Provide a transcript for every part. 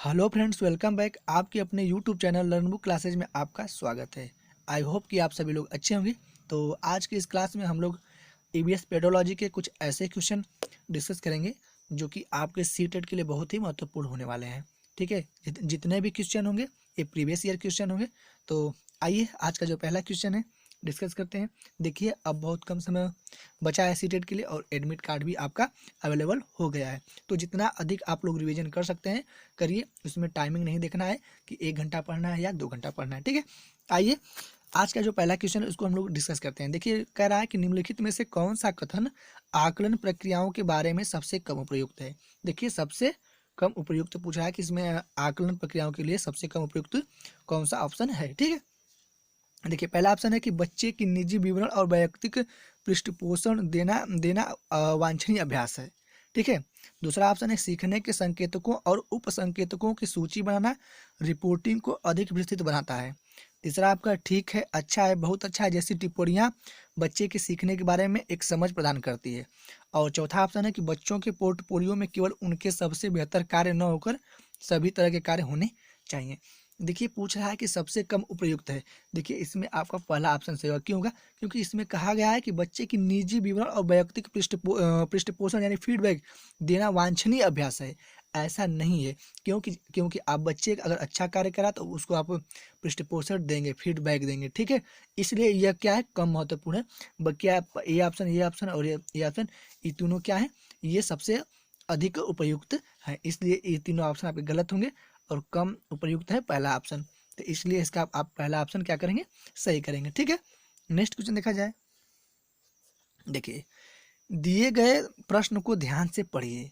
Hello friends, welcome back. आपके अपने YouTube channel learn book classes में आपका स्वागत है। आई होप कि आप सभी लोग अच्छे होंगे। तो आज की इस क्लास में हम लोग ईवीएस पेडोलॉजी के कुछ ऐसे क्वेश्चन डिस्कस करेंगे जो कि आपके सीटेट के लिए बहुत ही महत्वपूर्ण होने वाले हैं। ठीक है, जितने भी क्वेश्चन होंगे ये प्रीवियस ईयर क्वेश्चन होंगे। तो आइए आज का जो पहला क्वेश्चन है डिस्कस करते हैं। देखिए, अब बहुत कम समय बचा है सीटेट के लिए और एडमिट कार्ड भी आपका अवेलेबल हो गया है। तो जितना अधिक आप लोग रिवीजन कर सकते हैं करिए। उसमें टाइमिंग नहीं देखना है कि 1 घंटा पढ़ना है या 2 घंटा पढ़ना है। ठीक है, आइए आज का जो पहला क्वेश्चन है उसको हम लोग डिस्कस करते हैं। देखिए, कह रहा है कि निम्नलिखित में से कौन सा कथन आकलन प्रक्रियाओं के बारे में सबसे कम उपयुक्त है। देखिए, सबसे कम उपयुक्त पूछा है कि इसमें आकलन प्रक्रियाओं के लिए सबसे कम उपयुक्त कौन सा ऑप्शन है। ठीक है, देखिए पहला ऑप्शन है कि बच्चे की निजी विवरण और वैयक्तिक पृष्ठपोषण देना देना वांछनीय अभ्यास है। ठीक है, दूसरा ऑप्शन है सीखने के संकेतकों और उप संकेतकों की सूची बनाना रिपोर्टिंग को अधिक विस्तृत बनाता है। तीसरा आपका ठीक है, अच्छा है, बहुत अच्छा है जैसी टिप्पणियाँ बच्चे के सीखने के बारे में एक समझ प्रदान करती है। और चौथा ऑप्शन है कि बच्चों के पोर्टफोलियो में केवल उनके सबसे बेहतर कार्य न होकर सभी तरह के कार्य होने चाहिए। देखिए, पूछ रहा है कि सबसे कम उपयुक्त है। देखिए, इसमें आपका पहला ऑप्शन सही होगा। क्यों होगा? क्योंकि इसमें कहा गया है कि बच्चे की निजी विवरण और वैयक्तिक पृष्ठपोषण यानी फीडबैक देना वांछनीय अभ्यास है। ऐसा नहीं है, क्योंकि क्योंकि आप बच्चे अगर अच्छा कार्य करा तो उसको आप पृष्ठपोषण देंगे, फीडबैक देंगे। ठीक है, इसलिए यह क्या है, कम महत्वपूर्ण है। क्या ये ऑप्शन और ये ऑप्शन, ये तीनों क्या है, ये सबसे अधिक उपयुक्त है। इसलिए ये तीनों ऑप्शन आपके गलत होंगे और कम उपयुक्त है पहला ऑप्शन। तो इसलिए इसका आप पहला ऑप्शन क्या करेंगे, सही करेंगे। ठीक है, नेक्स्ट क्वेश्चन देखा जाए। देखिए, दिए गए प्रश्न को ध्यान से पढ़िए।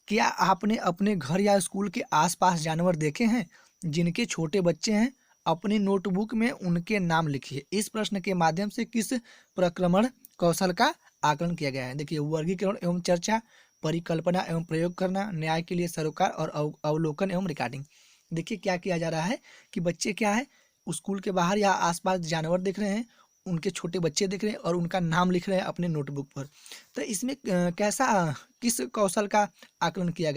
क्या आपने अपने घर या स्कूल के आसपास जानवर देखे हैं जिनके छोटे बच्चे हैं? अपनी नोटबुक में उनके नाम लिखिए। इस प्रश्न के माध्यम से किस प्रक्रमण कौशल का आकलन किया गया है? देखिए, वर्गीकरण एवं चर्चा, परिकल्पना एवं प्रयोग करना, न्याय के लिए सरोकार और अवलोकन एवं रिकॉर्डिंग। देखिए, क्या किया जा रहा है कि बच्चे क्या है, स्कूल के बाहर या आसपास जानवर देख रहे हैं, उनके छोटे बच्चे देख रहे हैं और उनका नाम लिख रहे हैं अपने नोटबुक पर। तो इसमें कैसा किस कौशल का आकलन किया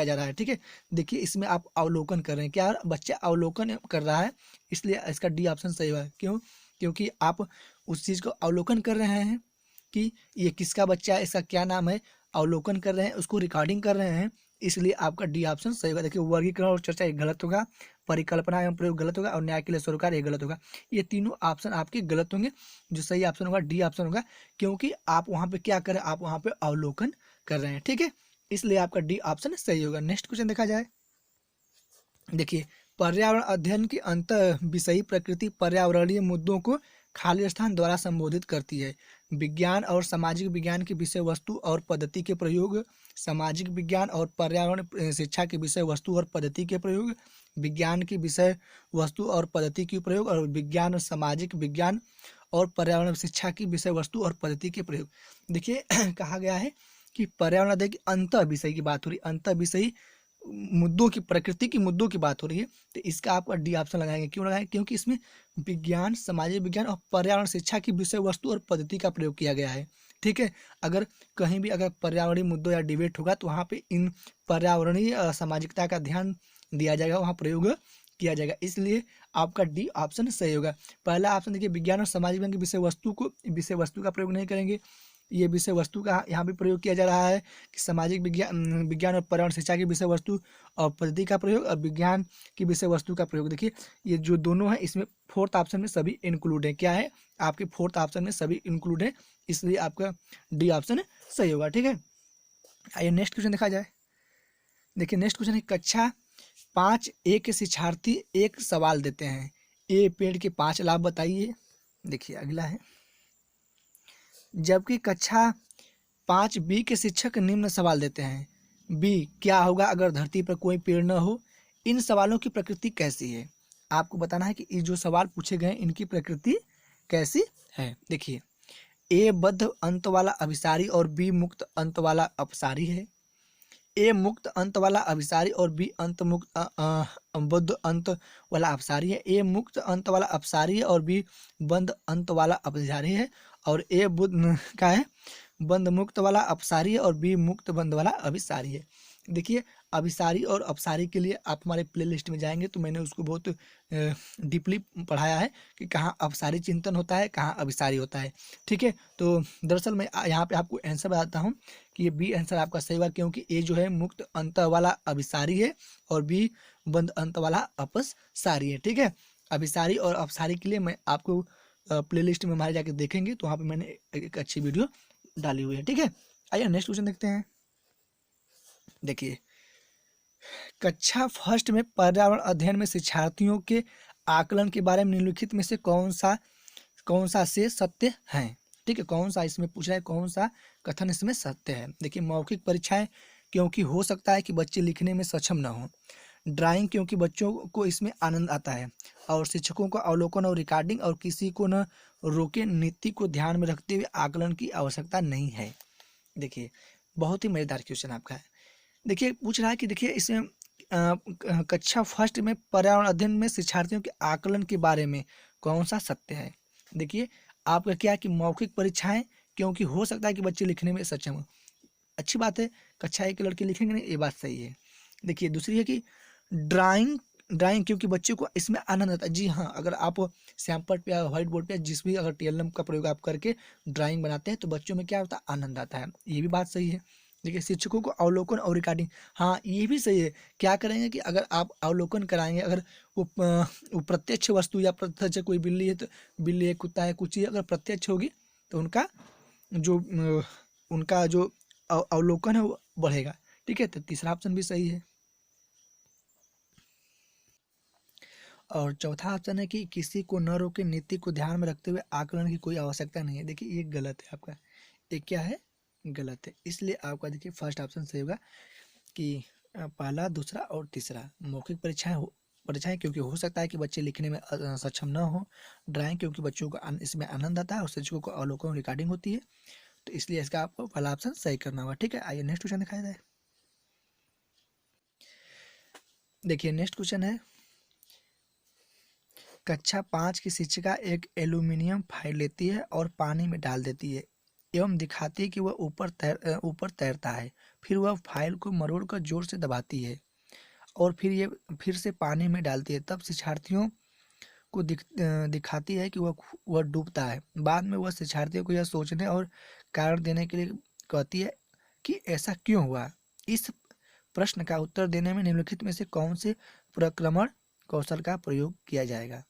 जा रहा है? ठीक है, देखिए इसमें आप अवलोकन कर रहे हैं, क्या बच्चा अवलोकन कर रहा है, इसलिए इसका डी ऑप्शन सही है। क्यों? क्योंकि आप उस चीज़ को अवलोकन कर रहे हैं कि ये किसका बच्चा है, इसका क्या नाम है, अवलोकन कर रहे हैं, उसको रिकॉर्डिंग कर रहे हैं, इसलिए आपका डी ऑप्शन सही होगा। देखिए, वर्गीकरण और चर्चा ये गलत होगा, परिकल्पना एवं प्रयोग गलत होगा और न्याय के लिए सरोकार ये गलत होगा। ये तीनों ऑप्शन आपके गलत होंगे। जो सही ऑप्शन होगा डी ऑप्शन होगा, क्योंकि आप वहाँ पे क्या करें, आप वहाँ पे अवलोकन कर रहे हैं। ठीक है, इसलिए आपका डी ऑप्शन सही होगा। नेक्स्ट क्वेश्चन देखा जाए। देखिए, पर्यावरण अध्ययन की अंत विषयी प्रकृति पर्यावरणीय मुद्दों को खाली स्थान द्वारा संबोधित करती है। विज्ञान और सामाजिक विज्ञान की विषय वस्तु और पद्धति के प्रयोग, सामाजिक विज्ञान और पर्यावरण शिक्षा की विषय वस्तु और पद्धति के प्रयोग, विज्ञान की विषय वस्तु और पद्धति के प्रयोग और विज्ञान और सामाजिक विज्ञान और पर्यावरण शिक्षा की विषय वस्तु और पद्धति के प्रयोग। देखिए कहा गया है कि पर्यावरण अध्ययन की अंत विषय की बात हो रही है, अंत विषयी मुद्दों की, प्रकृति की मुद्दों की बात हो रही है। तो इसका आपका डी ऑप्शन लगाएंगे। क्यों लगाएंगे? क्योंकि इसमें विज्ञान, सामाजिक विज्ञान और पर्यावरण शिक्षा की विषय वस्तु और पद्धति का प्रयोग किया गया है। ठीक है, अगर कहीं भी अगर पर्यावरणीय मुद्दों या डिबेट होगा तो वहाँ पे इन पर्यावरणीय सामाजिकता का ध्यान दिया जाएगा, वहाँ प्रयोग किया जाएगा। इसलिए आपका डी ऑप्शन सही होगा। पहला ऑप्शन देखिए, विज्ञान और सामाजिक विज्ञान की विषय वस्तु का प्रयोग नहीं करेंगे। ये विषय वस्तु का यहाँ भी प्रयोग किया जा रहा है कि सामाजिक विज्ञान और पर्यावरण शिक्षा की विषय वस्तु और पद्धति का प्रयोग और विज्ञान की विषय वस्तु का प्रयोग। देखिए, ये जो दोनों है इसमें फोर्थ ऑप्शन में सभी इंक्लूड है। क्या है, आपके फोर्थ ऑप्शन में सभी इंक्लूड है, इसलिए आपका डी ऑप्शन सही होगा। ठीक है, आइए नेक्स्ट क्वेश्चन देखा जाए। देखिए, नेक्स्ट क्वेश्चन है कक्षा 5A के शिक्षार्थी एक सवाल देते हैं। ए पेड़ के 5 लाभ बताइए। देखिए अगला है, जबकि कक्षा 5B के शिक्षक निम्न सवाल देते हैं। बी, क्या होगा अगर धरती पर कोई पेड़ न हो? इन सवालों की प्रकृति कैसी है? आपको बताना है कि ये जो सवाल पूछे गए इनकी प्रकृति कैसी है। देखिए, ए बद्ध अंत वाला अभिसारी और बी मुक्त अंत वाला अपसारी है। ए मुक्त अंत वाला अभिसारी और बी अंत मुक्त बद्ध अंत वाला अपसारी है। ए मुक्त अंत वाला अपसारी है और बी बंद अंत वाला अपसारी है। और ए बुद्ध का है बंद मुक्त वाला अपसारी है और बी मुक्त बंद वाला अभिसारी है। देखिए अभिसारी और अपसारी के लिए आप हमारे प्लेलिस्ट में जाएंगे तो मैंने उसको बहुत डीपली पढ़ाया है कि कहाँ अपसारी चिंतन होता है, कहाँ अभिसारी होता है। ठीक है, तो दरअसल मैं यहाँ पे आपको आंसर बताता हूँ कि ये बी आंसर आपका सही हुआ, क्योंकि ए जो है मुक्त अंत वाला अभिसारी है और बी बंद अंत वाला अपसारी है। ठीक है, अभिसारी और अपसारी के लिए मैं आपको प्लेलिस्ट में हमारे जाके देखेंगे तो वहाँ पे मैंने एक अच्छी वीडियो डाली हुई है। ठीक है, आइए नेक्स्ट क्वेश्चन देखते हैं। देखिए कक्षा फर्स्ट में पर्यावरण अध्ययन में शिक्षार्थियों के आकलन के बारे में निम्नलिखित में से कौन सा से सत्य है। ठीक है, कौन सा इसमें पूछ रहा है, कौन सा कथन इसमें सत्य है। देखिए मौखिक परीक्षाएं क्योंकि हो सकता है कि बच्चे लिखने में सक्षम न हो, ड्राइंग क्योंकि बच्चों को इसमें आनंद आता है, और शिक्षकों का अवलोकन और रिकॉर्डिंग और किसी को न रोके नीति को ध्यान में रखते हुए आकलन की आवश्यकता नहीं है। देखिए बहुत ही मजेदार क्वेश्चन आपका है। देखिए पूछ रहा है कि देखिए इसमें कक्षा फर्स्ट में पर्यावरण अध्ययन में शिक्षार्थियों के आकलन के बारे में कौन सा सत्य है। देखिए आपका क्या है कि मौखिक परीक्षाएं क्योंकि हो सकता है कि बच्चे लिखने में सक्षम हो, अच्छी बात है, कक्षा एक के लड़के लिखेंगे नहीं, ये बात सही है। देखिए दूसरी है कि ड्राइंग ड्राइंग क्योंकि बच्चे को इसमें आनंद आता है। जी हाँ, अगर आप श्यामपट पे या व्हाइट बोर्ड पे जिस भी अगर टीएलएम का प्रयोग आप करके ड्राइंग बनाते हैं तो बच्चों में क्या होता है, आनंद आता है, ये भी बात सही है। देखिए शिक्षकों को अवलोकन और रिकॉर्डिंग, हाँ ये भी सही है। क्या करेंगे कि अगर आप अवलोकन कराएंगे, अगर वो प्रत्यक्ष वस्तु या प्रत्यक्ष कोई बिल्ली है तो बिल्ली है, कुत्ता है, कुछ चीज़ अगर प्रत्यक्ष होगी तो उनका जो अवलोकन है वो बढ़ेगा। ठीक है, तो तीसरा ऑप्शन भी सही है। और चौथा ऑप्शन है कि किसी को न रोके नीति को ध्यान में रखते हुए आकलन की कोई आवश्यकता नहीं है। देखिए ये गलत है आपका, ये क्या है, गलत है, इसलिए आपका देखिए फर्स्ट ऑप्शन सही होगा कि पहला, दूसरा और तीसरा। मौखिक परीक्षाएं क्योंकि हो सकता है कि बच्चे लिखने में सक्षम न हो, ड्राइंग क्योंकि बच्चों को इसमें आनंद आता है और शिक्षकों को अवलोकन रिकॉर्डिंग होती है, तो इसलिए इसका आपको पहला ऑप्शन सही करना होगा। ठीक है, आइए नेक्स्ट क्वेश्चन दिखाया जाए। देखिए नेक्स्ट क्वेश्चन है, कक्षा 5 की शिक्षिका एक एल्यूमीनियम फाइल लेती है और पानी में डाल देती है एवं दिखाती है कि वह ऊपर तैरता है। फिर वह फाइल को मरोड़कर जोर से दबाती है और फिर से पानी में डालती है। तब शिक्षार्थियों को दिखाती है कि वह डूबता है। बाद में वह शिक्षार्थियों को यह सोचने और कारण देने के लिए कहती है कि ऐसा क्यों हुआ। इस प्रश्न का उत्तर देने में निम्नलिखित में से कौन से प्रक्रमण कौशल का प्रयोग किया जाएगा।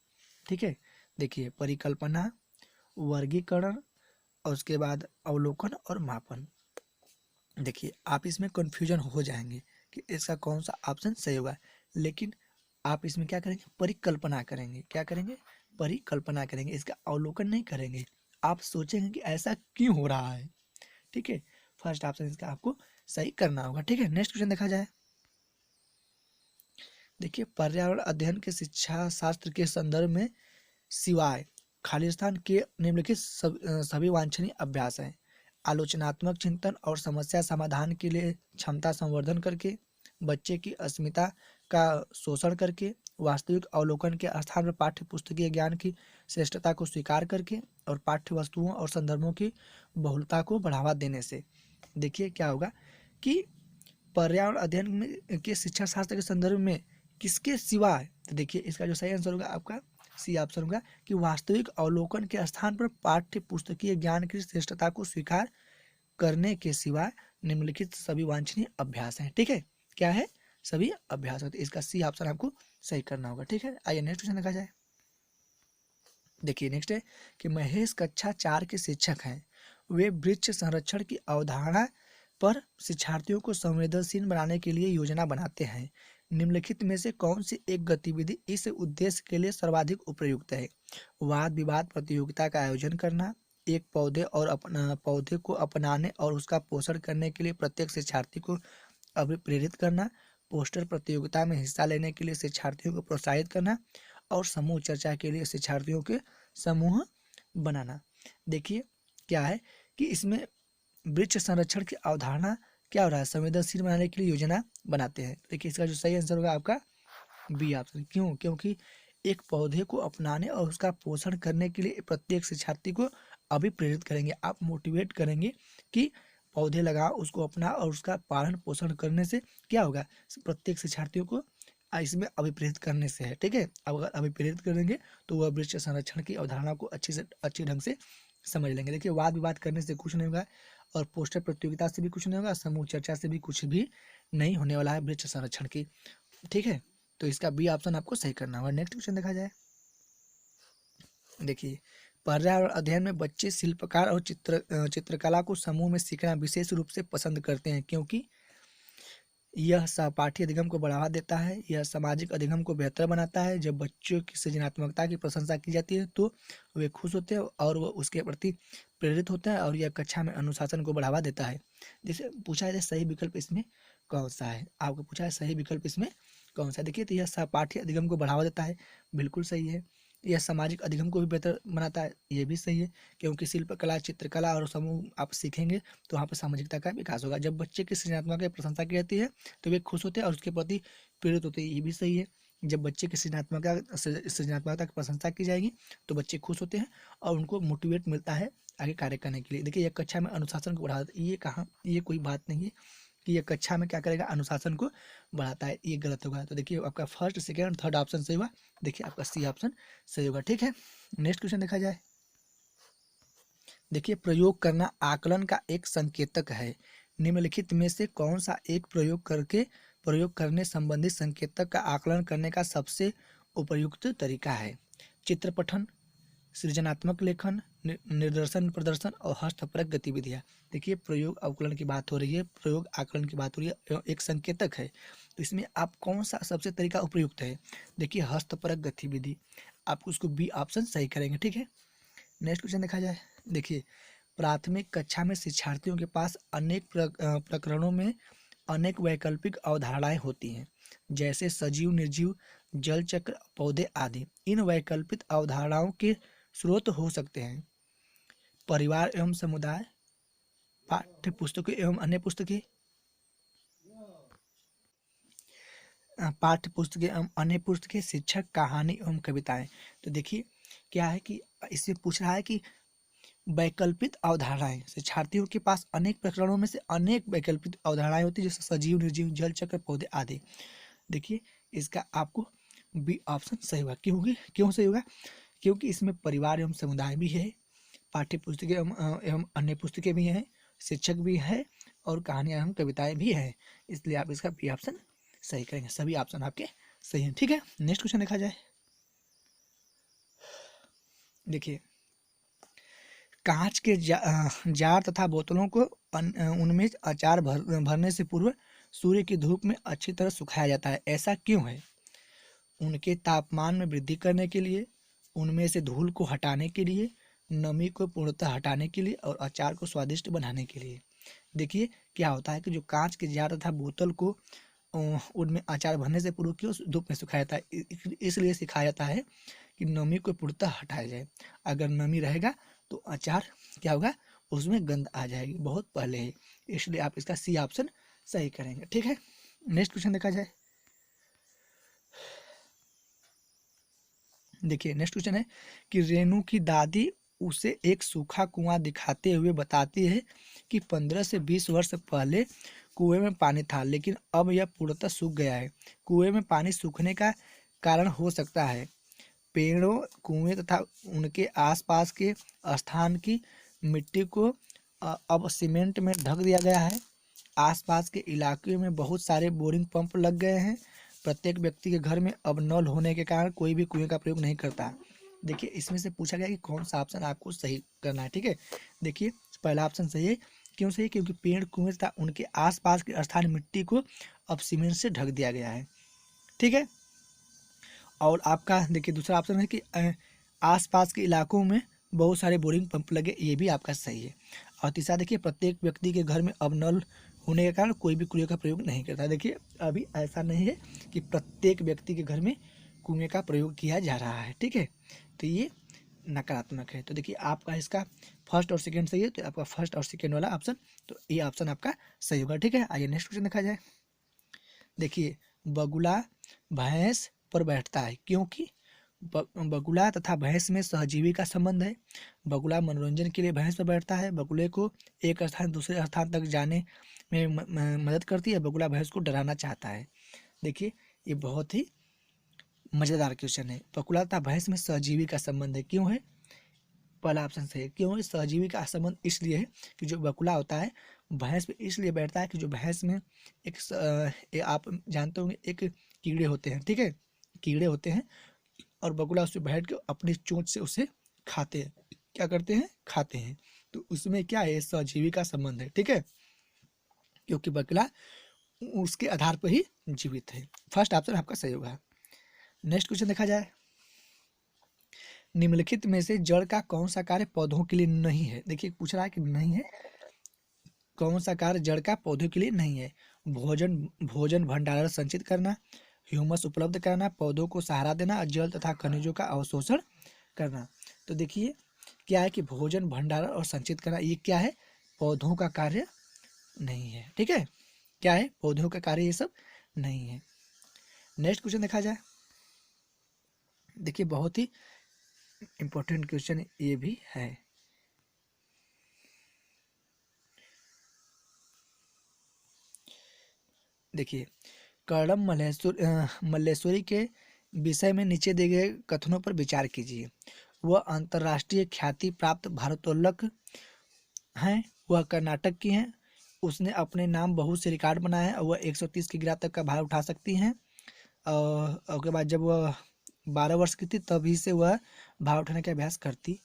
ठीक है, देखिए परिकल्पना, वर्गीकरण और उसके बाद अवलोकन और मापन। देखिए आप इसमें कन्फ्यूजन हो जाएंगे कि इसका कौन सा ऑप्शन सही होगा, लेकिन आप इसमें क्या करेंगे, परिकल्पना करेंगे। क्या करेंगे, परिकल्पना करेंगे, इसका अवलोकन नहीं करेंगे। आप सोचेंगे कि ऐसा क्यों हो रहा है। ठीक है, फर्स्ट ऑप्शन इसका आपको सही करना होगा। ठीक है, नेक्स्ट क्वेश्चन देखा जाए। देखिए पर्यावरण अध्ययन के शिक्षा शास्त्र के संदर्भ में सिवाय खालिस्तान के निम्नलिखित सभी वांछनीय अभ्यास हैं। आलोचनात्मक चिंतन और समस्या समाधान के लिए क्षमता संवर्धन करके, बच्चे की अस्मिता का शोषण करके, वास्तविक अवलोकन के स्थान पर पाठ्य पुस्तकीय ज्ञान की श्रेष्ठता को स्वीकार करके और पाठ्य वस्तुओं और संदर्भों की बहुलता को बढ़ावा देने से। देखिए क्या होगा कि पर्यावरण अध्ययन में के शिक्षा शास्त्र के संदर्भ में किसके सिवाय, तो देखिए इसका जो सही आंसर होगा आपका सी ऑप्शन होगा कि वास्तविक अवलोकन के स्थान पर पाठ्य पुस्तकीय ज्ञान की श्रेष्ठता को स्वीकार करने के सिवाय निम्नलिखित सभी वांछनीय अभ्यास हैं। ठीक है, क्या है, सभी अभ्यास होते हैं, इसका सी ऑप्शन आपको सही करना होगा। ठीक है, आइए नेक्स्ट क्वेश्चन देखा जाए। देखिए नेक्स्ट है कि महेश कक्षा 4 के शिक्षक हैं। वे वृक्ष संरक्षण की अवधारणा पर शिक्षार्थियों को संवेदनशील बनाने के लिए योजना बनाते हैं। निम्नलिखित में से कौन सी एक गतिविधि इस उद्देश्य के लिए सर्वाधिक उपयुक्त है। वाद विवाद प्रतियोगिता का आयोजन करना, एक पौधे को अपनाने और उसका पोषण करने के लिए प्रत्येक शिक्षार्थी को अभिप्रेरित करना, पोस्टर प्रतियोगिता में हिस्सा लेने के लिए शिक्षार्थियों को प्रोत्साहित करना और समूह चर्चा के लिए शिक्षार्थियों के समूह बनाना। देखिए क्या है कि इसमें वृक्ष संरक्षण की अवधारणा क्या हो रहा है, संवेदनशील बनाने के लिए योजना बनाते हैं। देखिए इसका जो सही आंसर होगा आपका बी ऑप्शन। क्यों, क्योंकि एक पौधे को अपनाने और उसका पोषण करने के लिए प्रत्येक शिक्षार्थी को अभिप्रेरित करेंगे, आप मोटिवेट करेंगे कि पौधे लगाओ, उसको अपना और उसका पालन पोषण करने से क्या होगा, प्रत्येक शिक्षार्थियों को इसमें अभिप्रेरित करने से है। ठीक है, अब अगर अभिप्रेरित करेंगे तो वह वृक्ष संरक्षण की अवधारणा को अच्छे ढंग से समझ लेंगे। देखिए, वाद विवाद करने से कुछ नहीं होगा और पोस्टर प्रतियोगिता से भी कुछ नहीं होगा, समूह चर्चा से भी कुछ भी नहीं होने वाला है वृक्ष संरक्षण की। ठीक है, तो इसका बी ऑप्शन आपको सही करना होगा। नेक्स्ट क्वेश्चन देखा जाए। देखिए, पर्यावरण अध्ययन में बच्चे शिल्पकार और चित्रकला को समूह में सीखना विशेष रूप से पसंद करते हैं, क्योंकि यह सहपाठी अधिगम को बढ़ावा देता है, यह सामाजिक अधिगम को बेहतर बनाता है। जब बच्चों की सृजनात्मकता की प्रशंसा की जाती है तो वे खुश होते हैं और वह उसके प्रति प्रेरित होते हैं, और यह कक्षा में अनुशासन को बढ़ावा देता है। जैसे पूछा है सही विकल्प इसमें कौन सा है, आपको पूछा है सही विकल्प इसमें कौन सा है। देखिए, तो यह सहपाठी अधिगम को बढ़ावा देता है, बिल्कुल सही है। यह सामाजिक अधिगम को भी बेहतर बनाता है, ये भी सही है, क्योंकि शिल्पकला, चित्रकला और समूह आप सीखेंगे तो वहाँ पर सामाजिकता का विकास होगा। जब बच्चे की सृजनात्मकता की प्रशंसा की जाती है तो वे खुश होते हैं और उसके प्रति प्रेरित होते हैं, ये भी सही है। जब बच्चे की सृजनात्मकता की प्रशंसा की जाएगी तो बच्चे खुश होते हैं और उनको मोटिवेट मिलता है आगे कार्य करने के लिए। देखिए, यह कक्षा में अनुशासन को बढ़ाता है, ये कहाँ, ये कोई बात नहीं है कि ये कक्षा में क्या करेगा, अनुशासन को बढ़ाता है, ये गलत होगा। तो देखिए, आपका फर्स्ट, सेकेंड, थर्ड ऑप्शन सही हुआ। देखिए, आपका सी ऑप्शन सही होगा। ठीक है, नेक्स्ट क्वेश्चन देखा जाए। देखिए, प्रयोग करना आकलन का एक संकेतक है। निम्नलिखित में से कौन सा एक प्रयोग करने संबंधित संकेतक का आकलन करने का सबसे उपयुक्त तरीका है। चित्र पठन, सृजनात्मक लेखन, निर्देशन प्रदर्शन और हस्तपरक गतिविधियाँ। देखिए, प्रयोग आकलन की बात हो रही है, प्रयोग आकलन की बात हो रही है, एक संकेतक है, तो इसमें आप कौन सा सबसे तरीका उपयुक्त है। देखिए, हस्तपरक गतिविधि, आप उसको बी ऑप्शन सही करेंगे। ठीक है, नेक्स्ट क्वेश्चन देखा जाए। देखिए, प्राथमिक कक्षा में शिक्षार्थियों के पास अनेक प्रकरणों में अनेक वैकल्पिक अवधारणाएं होती हैं, जैसे सजीव, निर्जीव, जल चक्र, पौधे आदि। इन वैकल्पिक अवधारणाओं के स्रोत हो सकते हैं परिवार एवं समुदाय, पाठ्य पुस्तकें एवं अन्य पुस्तकें, पाठ्य पुस्तकें एवं अन्य पुस्तकें, शिक्षक, कहानी एवं कविताएं। तो देखिए, क्या है कि इससे पूछ रहा है कि वैकल्पिक अवधारणाएं, शिक्षार्थियों के पास अनेक प्रकरणों में से अनेक वैकल्पिक अवधारणाएं होती है, जैसे सजीव, निर्जीव, जल चक्र, पौधे आदि। देखिए, इसका आपको बी ऑप्शन सही होगा। क्यों सही होगा, क्योंकि इसमें परिवार एवं समुदाय भी है, पाठ्य पुस्तकें एवं अन्य पुस्तकें भी हैं, शिक्षक भी है और कहानियाँ एवं कविताएं भी हैं, इसलिए आप इसका बी ऑप्शन सही करेंगे। सभी ऑप्शन आपके सही हैं। ठीक है, नेक्स्ट क्वेश्चन देखा जाए। देखिए, कांच के जार तथा बोतलों को उनमें अचार भरने से पूर्व सूर्य की धूप में अच्छी तरह सुखाया जाता है, ऐसा क्यों है। उनके तापमान में वृद्धि करने के लिए, उनमें से धूल को हटाने के लिए, नमी को पूर्णतः हटाने के लिए और अचार को स्वादिष्ट बनाने के लिए। देखिए, क्या होता है कि जो कांच के जार तथा बोतल को उनमें अचार भरने से पूर्व क्यों धूप में सुखाया जाता है, इसलिए सिखाया जाता है कि नमी को पूर्णतः हटाया जाए। अगर नमी रहेगा तो अचार क्या होगा, उसमें गंध आ जाएगी, बहुत पहले है, इसलिए आप इसका सी ऑप्शन सही करेंगे। ठीक है, नेक्स्ट क्वेश्चन देखा जाए। देखिए, नेक्स्ट क्वेश्चन है कि रेणु की दादी उसे एक सूखा कुआं दिखाते हुए बताती है कि 15 से 20 वर्ष पहले कुएं में पानी था, लेकिन अब यह पूर्णतः सूख गया है। कुएं में पानी सूखने का कारण हो सकता है पेड़ों, कुएं तथा उनके आसपास के स्थान की मिट्टी को अब सीमेंट में ढक दिया गया है। आसपास के इलाके में बहुत सारे बोरिंग पंप लग गए हैं। प्रत्येक व्यक्ति के घर में अब नल होने के कारण कोई भी कुएं का प्रयोग नहीं करता। देखिए, इसमें से पूछा गया कि कौन सा ऑप्शन आपको सही करना है। ठीक है, देखिए, पहला ऑप्शन सही है। क्यों सही, क्योंकि पेड़, कुएं तथा उनके आसपास के स्थानीय मिट्टी को अब सीमेंट से ढक दिया गया है। ठीक है, और आपका देखिए दूसरा ऑप्शन है कि आसपास के इलाकों में बहुत सारे बोरिंग पंप लगे, ये भी आपका सही है। और तीसरा देखिए, प्रत्येक व्यक्ति के घर में अब नल होने के कारण कोई भी कुएं का प्रयोग नहीं करता। देखिए, अभी ऐसा नहीं है कि प्रत्येक व्यक्ति के घर में कुएं का प्रयोग किया जा रहा है। ठीक है, तो ये नकारात्मक है। तो देखिए, आपका इसका फर्स्ट और सेकेंड सही है, तो आपका फर्स्ट और सेकेंड वाला ऑप्शन, तो ये ऑप्शन आपका सही होगा। ठीक है, आइए नेक्स्ट क्वेश्चन देखा जाए। देखिए, बगुला भैंस पर बैठता है क्योंकि बगुला तथा भैंस में सहजीवी का संबंध है। बगुला मनोरंजन के लिए भैंस पर बैठता है। बगुले को एक स्थान से दूसरे स्थान तक जाने में मदद करती है। बगुला भैंस को डराना चाहता है। देखिए ये बहुत ही मज़ेदार क्वेश्चन है। बगुला तथा भैंस में सहजीवी का संबंध है, क्यों है? पहला ऑप्शन सही है। क्यों है? सहजीवी का संबंध इसलिए है कि जो बगुला होता है भैंस पे इसलिए बैठता है कि जो भैंस में आप जानते होंगे एक कीड़े होते हैं, ठीक है, कीड़े होते हैं और बगुला उस पर बैठ के अपनी चोंच से उसे खाते हैं। क्या करते हैं? खाते हैं। तो उसमें क्या है? सहजीवी का संबंध है, ठीक है, क्योंकि बगुला उसके आधार पर ही जीवित है। फर्स्ट ऑप्शन आपका सही होगा। नेक्स्ट क्वेश्चन देखा जाए। निम्नलिखित में से जड़ का कौन सा कार्य पौधों के लिए नहीं है? देखिए पूछ रहा है कि नहीं है, कौन सा कार्य जड़ का पौधों के लिए नहीं है? भोजन भोजन भंडारण संचित करना, ह्यूमस उपलब्ध कराना, पौधों को सहारा देना और जल तथा खनिजों का अवशोषण करना। तो देखिए क्या है कि भोजन भंडारण और संचित करना ये क्या है? पौधों का कार्य नहीं है, ठीक है, क्या है? पौधों का कार्य ये सब नहीं है। नेक्स्ट क्वेश्चन देखा जाए। देखिए बहुत ही इंपॉर्टेंट क्वेश्चन ये भी है। देखिए कर्णम मल्लेश्वरी के विषय में नीचे दिए गए कथनों पर विचार कीजिए। वह अंतर्राष्ट्रीय ख्याति प्राप्त भारोत्तोलक हैं, वह कर्नाटक की हैं, उसने अपने नाम बहुत से रिकॉर्ड बनाए हैं और वह 130 किलोग्राम तक का भार उठा सकती हैं। और उसके बाद जब वह 12 वर्ष की थी तभी से वह भार उठाने का अभ्यास करती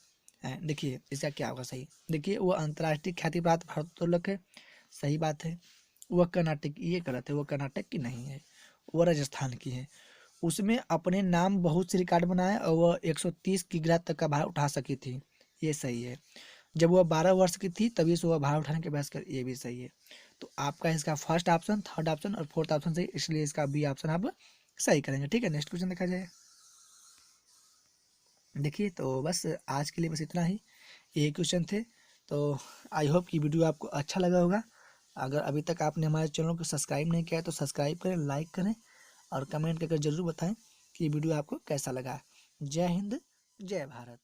है। देखिए इसका क्या होगा सही? देखिए वह अंतर्राष्ट्रीय ख्याति प्राप्त भारोत्तोलक है, सही बात है। वह कर्नाटक, ये गलत है, वह कर्नाटक की नहीं है, वह राजस्थान की है। उसमें अपने नाम बहुत से रिकॉर्ड बनाए और वह 130 किलोग्राम तक का भार उठा सकी थी, ये सही है। जब वह 12 वर्ष की थी तभी से वह भार उठाने के अभ्यास कर, ये भी सही है। तो आपका इसका फर्स्ट ऑप्शन, थर्ड ऑप्शन और फोर्थ ऑप्शन सही, इसलिए इसका बी ऑप्शन आप सही करेंगे, ठीक है। नेक्स्ट क्वेश्चन देखा जाए। देखिए तो बस आज के लिए बस इतना ही, ये क्वेश्चन थे। तो आई होप कि वीडियो आपको अच्छा लगा होगा। अगर अभी तक आपने हमारे चैनल को सब्सक्राइब नहीं किया है तो सब्सक्राइब करें, लाइक करें और कमेंट करके ज़रूर बताएं कि वीडियो आपको कैसा लगा। जय हिंद, जय भारत।